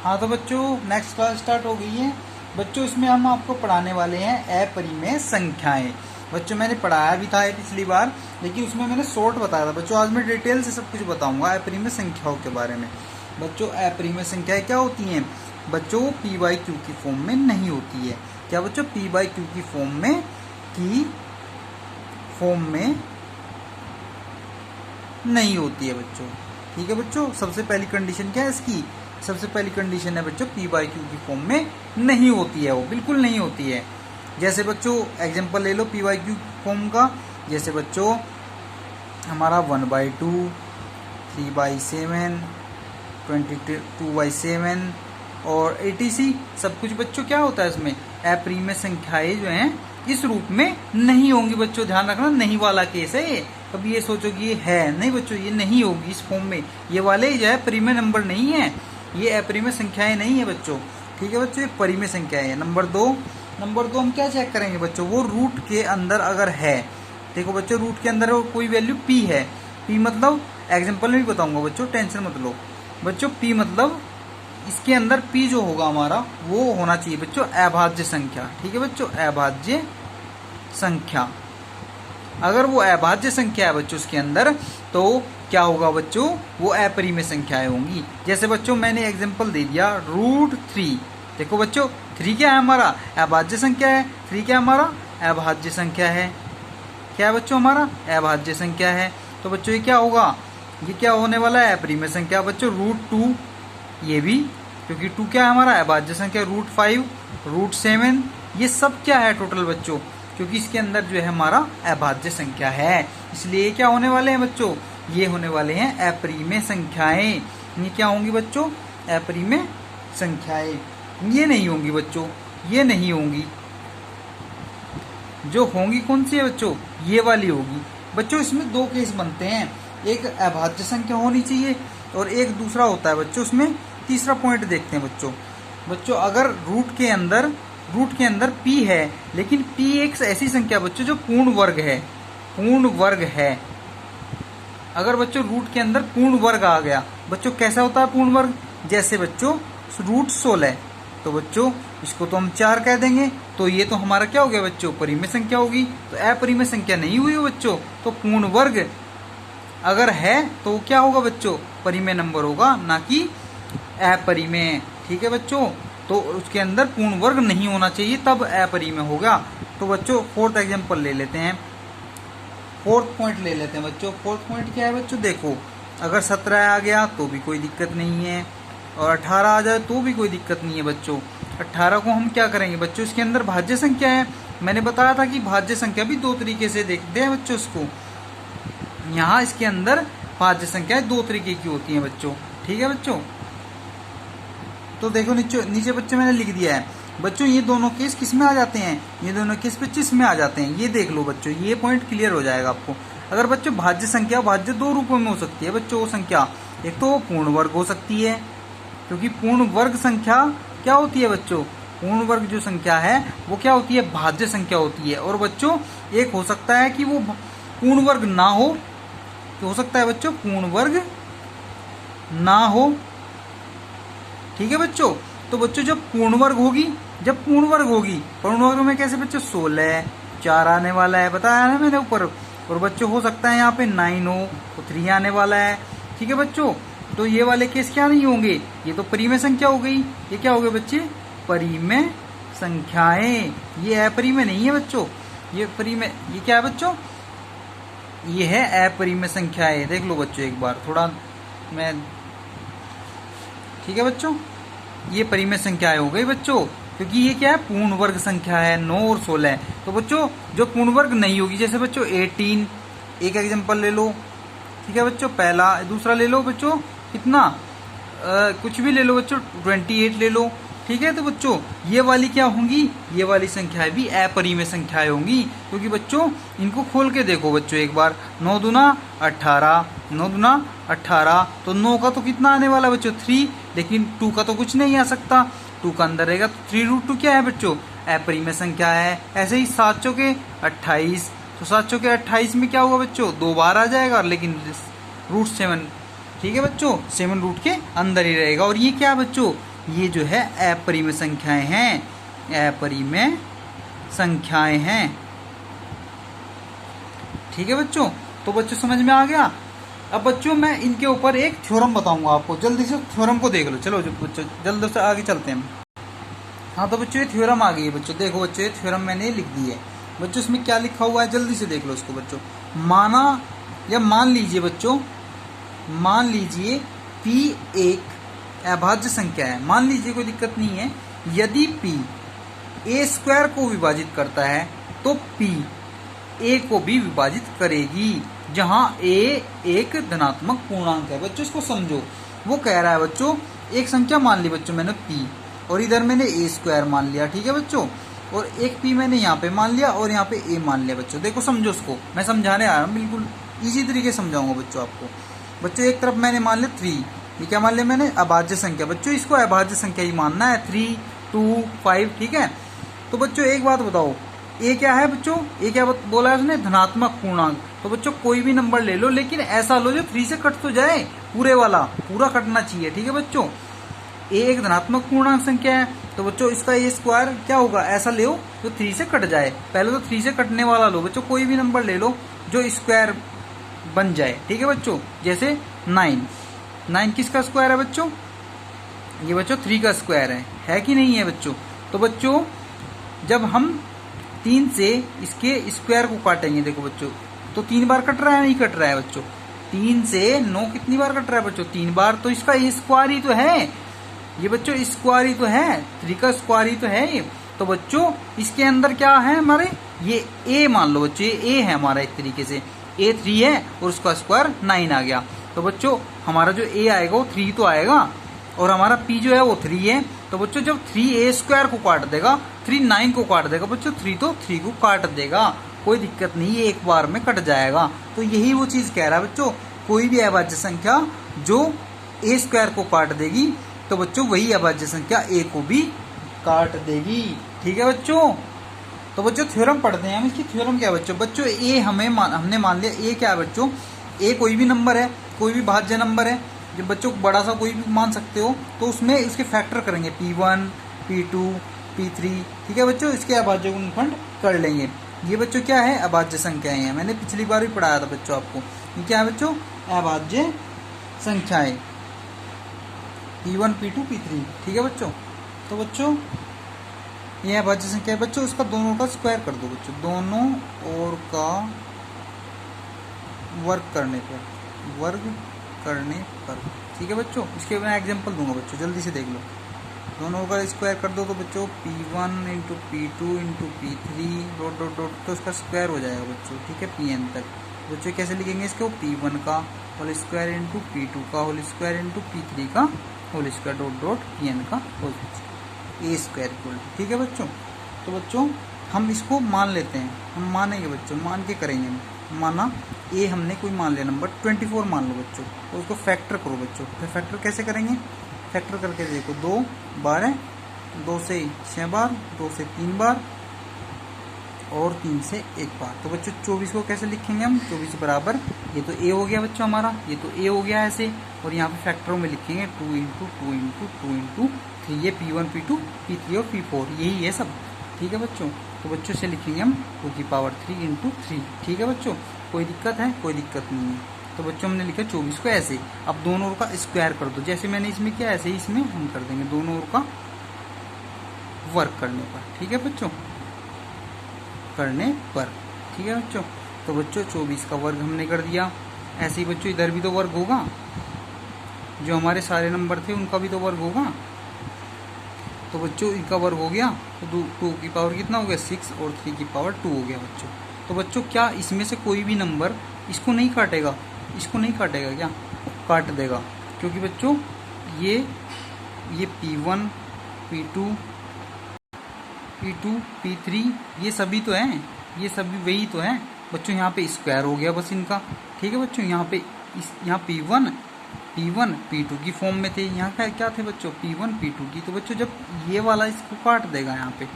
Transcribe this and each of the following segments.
हाँ तो बच्चों नेक्स्ट क्लास स्टार्ट हो गई है। बच्चों इसमें हम आपको पढ़ाने वाले हैं अपरिमेय संख्याएं। बच्चों मैंने पढ़ाया भी था पिछली बार, लेकिन उसमें मैंने शॉर्ट बताया था। बच्चों आज मैं डिटेल से सब कुछ बताऊंगा अपरिमेय संख्याओं के बारे में। बच्चों अपरिमेय संख्याएं क्या होती हैं? बच्चों पी बाई क्यू की फॉर्म में नहीं होती है। क्या बच्चों? पी बाई क्यू की फॉर्म में नहीं होती है बच्चों। ठीक है बच्चों, सबसे पहली कंडीशन क्या है इसकी? सबसे पहली कंडीशन है बच्चों पी बाई क्यू की फॉर्म में नहीं होती है, वो बिल्कुल नहीं होती है। जैसे बच्चों एग्जांपल ले लो पी बाई क्यू फॉर्म का। जैसे बच्चों हमारा 1/2, 3/7, 22/7 और 80 सब कुछ बच्चों क्या होता है इसमें? अपरिमेय संख्याएं जो हैं इस रूप में नहीं होंगी बच्चों। ध्यान रखना, नहीं वाला केस है ये। कभी ये सोचो कि ये है, नहीं बच्चों, ये नहीं होगी इस फॉर्म में। ये वाले जो है परिमेय नंबर नहीं है, ये अपरिमेय संख्याएं नहीं है बच्चों। ठीक है बच्चों, ये परिमेय संख्याएं है। नंबर दो हम क्या चेक करेंगे बच्चों? वो रूट के अंदर अगर है। देखो बच्चों, रूट के अंदर कोई वैल्यू p है। p मतलब एग्जाम्पल में भी बताऊंगा बच्चों, टेंशन मत लो बच्चों। p मतलब इसके अंदर p जो होगा हमारा वो होना चाहिए बच्चों अभाज्य संख्या। ठीक है बच्चों, अभाज्य संख्या। अगर वो अभाज्य संख्या है बच्चों उसके अंदर, तो क्या होगा बच्चों? वो अपरिमेय संख्याएं होंगी। जैसे बच्चों मैंने एग्जांपल दे दिया √3। देखो बच्चों 3 क्या है हमारा? अभाज्य संख्या है। 3 क्या हमारा? अभाज्य संख्या है। क्या है बच्चों? हमारा अभाज्य संख्या है। तो बच्चों ये क्या होगा? ये क्या होने वाला है? अपरिमेय संख्या बच्चों। √2 ये भी, क्योंकि 2 क्या है हमारा? अभाज्य संख्या। √5, √7 ये सब क्या है टोटल बच्चों? क्योंकि इसके अंदर जो है हमारा अभाज्य संख्या है, इसलिए क्या होने वाले हैं बच्चों? ये होने वाले हैं अपरिमेय संख्याएं। ये क्या होंगी बच्चों? अपरिमेय संख्याएं। ये नहीं होंगी बच्चों, ये नहीं होंगी। जो होंगी कौन सी है बच्चों? ये वाली होगी बच्चों। इसमें दो केस बनते हैं, एक अभाज्य संख्या होनी चाहिए और एक दूसरा होता है बच्चों उसमें तीसरा पॉइंट देखते हैं बच्चों अगर रूट के अंदर p है, लेकिन p एक ऐसी संख्या बच्चों जो पूर्ण वर्ग है। अगर बच्चों रूट के अंदर पूर्ण वर्ग आ गया बच्चों, कैसा होता है पूर्ण वर्ग? जैसे बच्चों √16, तो बच्चों इसको तो हम 4 कह देंगे, तो ये तो हमारा क्या हो गया बच्चों? परिमेय संख्या होगी। तो अपरिमेय संख्या नहीं हुई हो बच्चों। तो पूर्ण वर्ग अगर है तो क्या होगा बच्चों? परिमेय नंबर होगा, ना कि अपरिमेय। ठीक है बच्चों, तो उसके अंदर पूर्ण वर्ग नहीं होना चाहिए, तब अपरिमेय होगा। तो बच्चों फोर्थ एग्जांपल ले लेते हैं, फोर्थ पॉइंट ले लेते हैं बच्चों। फोर्थ पॉइंट क्या है बच्चों? देखो अगर 17 आ गया तो भी कोई दिक्कत नहीं है, और 18 आ जाए तो भी कोई दिक्कत नहीं है बच्चों। 18 को हम क्या करेंगे बच्चों? इसके अंदर भाज्य संख्या है। मैंने बताया था कि भाज्य संख्या भी दो तरीके से देखते हैं बच्चों इसको। यहाँ इसके अंदर भाज्य संख्याएं दो तरीके की होती हैं बच्चों। ठीक है बच्चों, तो देखो नीचे बच्चों मैंने लिख दिया है बच्चों। ये दोनों केस किस में आ जाते हैं? ये दोनों केस बच्चों इसमें आ जाते हैं। ये देख लो बच्चों, ये पॉइंट क्लियर हो जाएगा आपको। अगर बच्चों भाज्य संख्या, भाज्य दो रूपों में हो सकती है बच्चों। वो संख्या एक तो पूर्ण वर्ग हो सकती है, क्योंकि पूर्ण वर्ग संख्या क्या होती है बच्चों? पूर्ण वर्ग जो संख्या है वो क्या होती है? भाज्य संख्या होती है। और बच्चों एक हो सकता है कि वो पूर्ण वर्ग ना हो, तो हो सकता है बच्चों पूर्ण वर्ग ना हो। ठीक है बच्चों, तो बच्चों जब पूर्ण वर्ग होगी, पूर्ण वर्ग में कैसे बच्चों? 16, 4 आने वाला है, बताया ना मैंने ऊपर। और बच्चों हो सकता है यहाँ पे 9 हो तो 3 आने वाला है। ठीक है बच्चों, तो ये वाले केस क्या नहीं होंगे? ये तो परिमेय संख्या हो गई। ये क्या हो गए बच्चे? परिमेय संख्याएं। ये अपरिमेय नहीं है बच्चों, ये परिमेय। ये क्या है बच्चों? ये है अपरिमेय संख्याएं। देख लो बच्चों एक बार थोड़ा मैं। ठीक है बच्चों, ये परिमेय संख्याएं हो गई बच्चों, क्योंकि ये क्या है? पूर्ण वर्ग संख्या है। 9 और 16। तो बच्चों जो पूर्ण वर्ग नहीं होगी, जैसे बच्चों 18, एक एग्जांपल ले लो। ठीक है बच्चों, पहला। दूसरा ले लो बच्चों कितना, कुछ भी ले लो बच्चों, 28 ले लो। ठीक है, तो बच्चों ये वाली क्या होंगी? ये वाली संख्याएं भी अपरिमेय संख्याएं होंगी, क्योंकि बच्चों इनको खोल के देखो बच्चों एक बार। 9 दूना 18, 9 दूना 18, तो 9 का तो कितना आने वाला बच्चों? 3, लेकिन 2 का तो कुछ नहीं आ सकता। 2 का अंदर रहेगा तो 3√2 क्या है बच्चों? अपरिमेय संख्या है। ऐसे ही 7 चौके 28, तो 7 चौके 28 में क्या होगा बच्चों? 2 बार आ जाएगा, लेकिन √7। ठीक है बच्चों, 7 रूट के अंदर ही रहेगा। और ये क्या है बच्चों? ये जो है अपरिमेय संख्याएं हैं, अपरिमेय संख्याएं हैं। ठीक है बच्चों, तो बच्चों समझ में आ गया। अब बच्चों मैं इनके ऊपर एक थ्योरम बताऊंगा आपको, जल्दी से थ्योरम को देख लो। चलो बच्चों जल्दी से आगे चलते हैं। हाँ तो बच्चों ये थ्योरम आ गई है बच्चों, देखो बच्चों ये थ्योरम मैंने लिख दी है बच्चों। इसमें क्या लिखा हुआ है जल्दी से देख लो इसको बच्चों। माना या मान लीजिए बच्चों, मान लीजिए P एक अभाज्य संख्या है, मान लीजिए कोई दिक्कत नहीं है। यदि P a स्क्वायर को विभाजित करता है तो P a को भी विभाजित करेगी, जहां a एक धनात्मक पूर्णांक है। बच्चों इसको समझो, वो कह रहा है बच्चों एक संख्या मान ली बच्चों मैंने P, और इधर मैंने a स्क्वायर मान लिया। ठीक है बच्चों, और एक P मैंने यहाँ पे मान लिया और यहाँ पे a मान लिया। बच्चों देखो समझो उसको, मैं समझाने आ रहा हूँ, बिल्कुल इजी तरीके से समझाऊंगा बच्चों आपको। बच्चों एक तरफ मैंने मान लिया 3, ये क्या मान लिया मैंने अभाज्य संख्या। बच्चों इसको अभाज्य संख्या ही मानना है, 3, 2, 5। ठीक है, तो बच्चों एक बात बताओ, ए क्या है बच्चों, ए क्या बोला है उसने, धनात्मक पूर्णांक। तो बच्चों कोई भी नंबर ले लो, लेकिन ऐसा लो जो 3 से कट तो जाए, पूरे वाला पूरा कटना चाहिए। ठीक है बच्चों, ए एक धनात्मक पूर्णांक संख्या है, तो बच्चों इसका ए स्क्वायर क्या होगा, ऐसा ले जो 3 से कट जाए। पहले तो 3 से कटने वाला लो बच्चों, कोई भी नंबर ले लो जो स्क्वायर बन जाए। ठीक है बच्चों, जैसे 9 किसका स्क्वायर है बच्चों, ये बच्चों 3 का स्क्वायर है कि नहीं है बच्चों। तो बच्चों जब हम 3 से इसके स्क्वायर को काटेंगे, देखो बच्चों तो 3 बार कट रहा है, नहीं कट रहा है बच्चों। 3 से 9 कितनी बार कट रहा है बच्चों, 3 बार। तो इसका ये स्क्वायर ही तो है, ये बच्चों स्क्वायर ही तो है, 3 का स्क्वायर ही तो है ये। तो बच्चों इसके अंदर क्या है हमारे, ये a मान लो बच्चों, ये a है हमारा एक तरीके से, a 3 है और उसका स्क्वायर 9 आ गया। तो बच्चों हमारा जो a आएगा वो 3 तो आएगा, और हमारा p जो है वो 3 है। तो बच्चों जब 3a स्क्वायर को काट देगा, 3 9 को काट देगा बच्चों, 3 तो 3 को काट देगा, कोई दिक्कत नहीं, ये एक बार में कट जाएगा। तो यही वो चीज कह रहा है बच्चों, कोई भी अभाज्य संख्या जो a स्क्वायर को काट देगी, तो बच्चों वही अभाज्य संख्या a को भी काट देगी। ठीक है बच्चों, तो बच्चों थ्योरम पढ़ते हैं हम। इसकी थ्योरम क्या है बच्चों, बच्चों a हमने मान लिया a क्या है बच्चों, a कोई भी नंबर है, कोई भी भाज्य नंबर है, जब बच्चों बड़ा सा कोई भी मान सकते हो, तो उसमें इसके फैक्टर करेंगे P1, P2, P3। ठीक है बच्चों, इसके अभाज्य गुणनखंड कर लेंगे। ये बच्चों क्या है, अभाज्य संख्याएं हैं, मैंने पिछली बार भी पढ़ाया था बच्चों आपको। ये क्या है बच्चों, अभाज्य संख्याएं, P1, P2, P3। ठीक है बच्चों, तो बच्चों ये अभाज्य संख्या है बच्चों, उसका दोनों का स्क्वायर कर दो बच्चों, दोनों ओर का वर्ग करने पर। ठीक है बच्चों, इसके मैं एग्जांपल दूंगा बच्चों, जल्दी से देख लो। दोनों का स्क्वायर कर दो तो बच्चों P1 into P2 into P3 dot dot dot, तो उसका स्क्वायर हो जाएगा बच्चों। ठीक है, Pn तक। बच्चों कैसे लिखेंगे इसको, P1 का होल स्क्वायर इंटू P2 का होल स्क्वायर इंटू P3 का whole square dot dot Pn का होल ए स्क्वायर इक्वल। ठीक है बच्चों, तो बच्चों हम इसको मान लेते हैं, हम मानेंगे बच्चों, मान के करेंगे। माना ए हमने कोई मान लिया नंबर 24 मान लो बच्चों, तो उसको फैक्टर करो बच्चों। फिर फैक्टर कैसे करेंगे, फैक्टर करके देखो, 2 बार है, 2 से 6 बार, 2 से 3 बार और 3 से 1 बार। तो बच्चों 24 को कैसे लिखेंगे हम, 24 बराबर, ये तो ए हो गया बच्चों हमारा, ये तो ए हो गया ऐसे, और यहाँ पे फैक्टरों में लिखेंगे 2 इंटू 2 इंटू 2 इंटू 3, ये P1, P2, P3 और P4 यही है सब। ठीक है बच्चों, तो बच्चों से लिखेंगे हम 2 की पावर 3 इंटू 3। ठीक है बच्चों, कोई दिक्कत है, कोई दिक्कत नहीं है। तो बच्चों हमने लिखा 24 को ऐसे। अब दोनों ओर का स्क्वायर कर दो, जैसे मैंने इसमें किया ऐसे ही इसमें हम कर देंगे, दोनों ओर का वर्क करने पर। ठीक है बच्चों, करने पर। ठीक है बच्चों, तो बच्चों 24 का वर्ग हमने कर दिया। ऐसे ही बच्चों इधर भी तो वर्ग होगा, जो हमारे सारे नंबर थे उनका भी तो वर्ग होगा। तो बच्चों इनका वर्ग हो गया, तो 2 की पावर कितना हो गया 6 और 3 की पावर 2 हो गया बच्चों। तो बच्चों क्या इसमें से कोई भी नंबर इसको नहीं काटेगा, इसको नहीं काटेगा क्या, काट देगा, क्योंकि बच्चों ये P1, P2, P3 ये सभी तो हैं, ये सभी वही तो हैं बच्चों। यहाँ पे स्क्वायर हो गया बस इनका। ठीक है बच्चों, यहाँ पे यहाँ P1 P2 की फॉर्म में थे, यहाँ का क्या थे बच्चों P1 P2 की। तो बच्चों जब ये वाला इसको काट देगा, यहाँ पे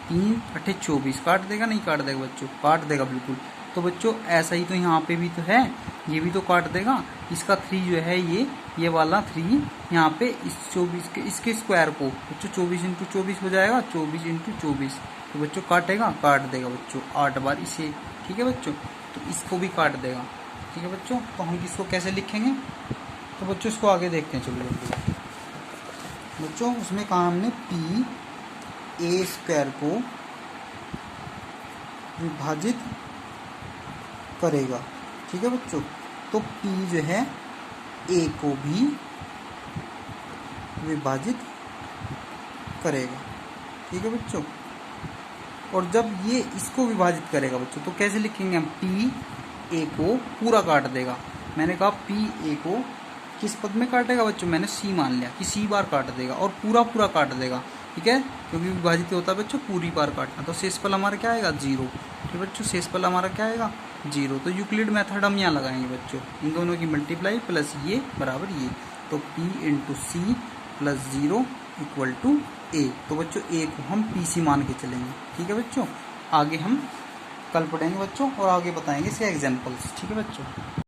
3 8 24 काट देगा, नहीं काट देगा बच्चों, काट देगा बिल्कुल। तो बच्चों ऐसा ही तो यहाँ पे भी तो है, ये भी तो काट देगा। इसका 3 जो है ये वाला 3 यहाँ पे इस 24 के इसके स्क्वायर को बच्चों 24 इंटू 24 हो जाएगा, 24 इंटू 24। तो बच्चों काटेगा, काट देगा बच्चों 8 बार इसे, ठीक है बच्चों। तो इसको भी काट देगा, ठीक है बच्चों। तो हम इसको कैसे लिखेंगे, तो बच्चों इसको आगे देखते हैं, चलो जल्दी बच्चों। उसमें कहा हमने पी ए स्क्वायर को विभाजित करेगा, ठीक है बच्चों। तो P जो है A को भी विभाजित करेगा, ठीक है बच्चों। और जब ये इसको विभाजित करेगा बच्चों तो कैसे लिखेंगे हम, P A को पूरा काट देगा। मैंने कहा P A को किस पद में काटेगा बच्चों, मैंने C मान लिया कि C बार काट देगा और पूरा पूरा काट देगा, ठीक है, क्योंकि विभाजित होता है बच्चों पूरी बार काटना। तो शेषफल हमारा क्या आएगा 0, ठीक है बच्चों। शेषफल हमारा क्या आएगा 0। तो यूक्लिड मेथड हम यहाँ लगाएंगे बच्चों, इन दोनों की मल्टीप्लाई प्लस ये बराबर ये। तो P into C plus 0 equal to A। तो बच्चों A को हम PC मान के चलेंगे, ठीक है बच्चों। आगे हम कल पढ़ेंगे बच्चों और आगे बताएंगे इसके एग्जाम्पल्स, ठीक है बच्चों।